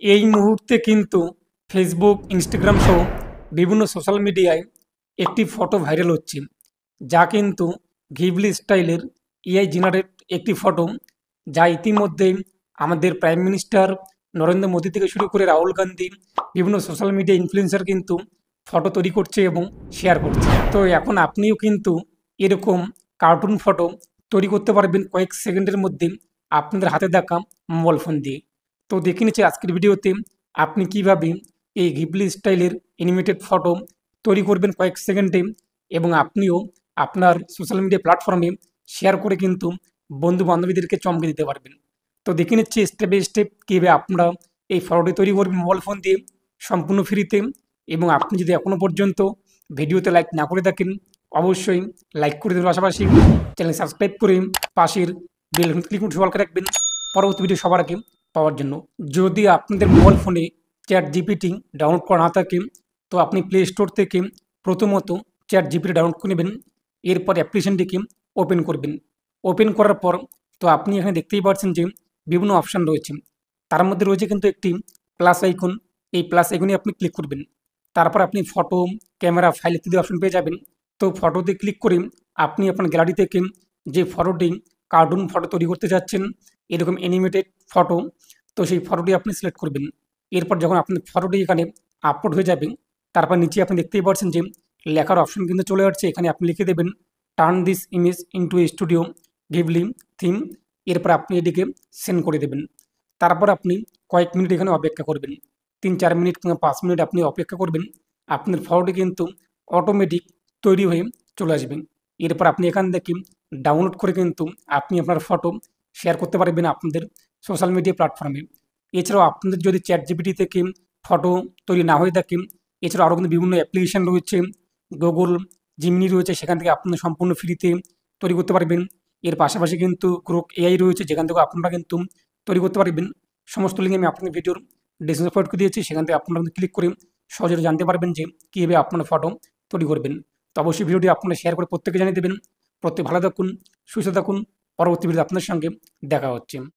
এই মুহূর্তে কিন্তু ফেসবুক, ইনস্টাগ্রাম সহ বিভিন্ন সোশ্যাল মিডিয়ায় একটি ফটো ভাইরাল হচ্ছে, যা কিন্তু ঘিবলি স্টাইলের এআই জেনারেট একটি ফটো, যা ইতিমধ্যেই আমাদের প্রাইম মিনিস্টার নরেন্দ্র মোদী থেকে শুরু করে রাহুল গান্ধী, বিভিন্ন সোশ্যাল মিডিয়া ইনফ্লুয়েন্সার কিন্তু ফটো তৈরি করছে এবং শেয়ার করছে। তো এখন আপনিও কিন্তু এরকম কার্টুন ফটো তৈরি করতে পারবেন কয়েক সেকেন্ডের মধ্যে আপনাদের হাতে দেখা মোবাইল ফোন দিয়ে। তো দেখে নিচ্ছি আজকের ভিডিওতে আপনি কিভাবে এই ঘিবলি স্টাইলের অ্যানিমেটেড ফটো তৈরি করবেন কয়েক সেকেন্ডে, এবং আপনিও আপনার সোশ্যাল মিডিয়া প্ল্যাটফর্মে শেয়ার করে কিন্তু বন্ধু বান্ধবীদেরকে চমকে দিতে পারবেন। তো দেখে নিচ্ছি স্টেপ বাই স্টেপ কীভাবে আপনারা এই ফটোটি তৈরি করবেন মোবাইল ফোন দিয়ে সম্পূর্ণ ফ্রিতে। এবং আপনি যদি এখনও পর্যন্ত ভিডিওতে লাইক না করে থাকেন, অবশ্যই লাইক করে দেওয়ার পাশাপাশি চ্যানেল সাবস্ক্রাইব করে পাশের বেল ক্লিক করে অল করে রাখবেন পরবর্তী ভিডিও সবার আগে পাওয়ার জন্য। যদি আপনাদের মোবাইল ফোনে চ্যাট জিপিটি ডাউনলোড করা না থাকে, তো আপনি প্লে স্টোর থেকে প্রথমত চ্যাট জিপিটি ডাউনলোড করে নেবেন। এরপর অ্যাপ্লিকেশনটিকে ওপেন করবেন। ওপেন করার পর তো আপনি এখানে দেখতেই পাচ্ছেন যে বিভিন্ন অপশান রয়েছে। তার মধ্যে রয়েছে কিন্তু একটি প্লাস আইকন। এই প্লাস আইকনে আপনি ক্লিক করবেন। তারপর আপনি ফটো, ক্যামেরা, ফাইল ইত্যাদি অপশন পেয়ে যাবেন। তো ফটোতে ক্লিক করে আপনি আপনার গ্যালারি থেকে যে ফটোটি, কার্টুন ফটো তৈরি করতে চাচ্ছেন, এরকম অ্যানিমেটেড ফটো, তো সেই ফটোটি আপনি সিলেক্ট করবেন। এরপর যখন আপনার ফটোটি এখানে আপলোড হয়ে যাবে, তারপর নিচে আপনি দেখতেই পাচ্ছেন যে লেখার অপশন কিন্তু চলে আসছে। এখানে আপনি লিখে দেবেন turn this image into a studio Ghibli theme. এরপর আপনি এটিকে সেন্ড করে দেবেন। তারপর আপনি কয়েক মিনিট এখানে অপেক্ষা করবেন। 3-4 মিনিট কিংবা 5 মিনিট আপনি অপেক্ষা করবেন। আপনার ফটোটি কিন্তু অটোমেটিক তৈরি হয়ে চলে আসবে। এরপর আপনি এখান থেকে ডাউনলোড করে কিন্তু আপনি আপনার ফটো শেয়ার করতে পারবেন আপনাদের সোশ্যাল মিডিয়া প্ল্যাটফর্মে। এছাড়াও আপনাদের যদি চ্যাট জিপিটি থেকে ফটো তৈরি না হয়ে থাকে, এছাড়াও আরও কিন্তু বিভিন্ন অ্যাপ্লিকেশান রয়েছে, গুগল জিমিনি রয়েছে, সেখান থেকে আপনি সম্পূর্ণ ফ্রিতে তৈরি করতে পারবেন। এর পাশাপাশি কিন্তু গ্রোক এআই রয়েছে, যেখান থেকে আপনারা কিন্তু তৈরি করতে পারবেন। সমস্ত লিঙ্ক আমি আপনার ভিডিওর ডিসক্রিপশনে প্রোভাইড করে দিয়েছি, সেখান থেকে আপনারা ক্লিক করে সহজে জানতে পারবেন যে কীভাবে আপনার ফটো তৈরি করবেন। তো অবশ্যই ভিডিওটি আপনারা শেয়ার করে প্রত্যেকে জানিয়ে দেবেন। প্রত্যেকে ভালো থাকুন, সুস্থ থাকুন। পরবর্তী ভিডিওতে আপনার সঙ্গে দেখা হচ্ছে।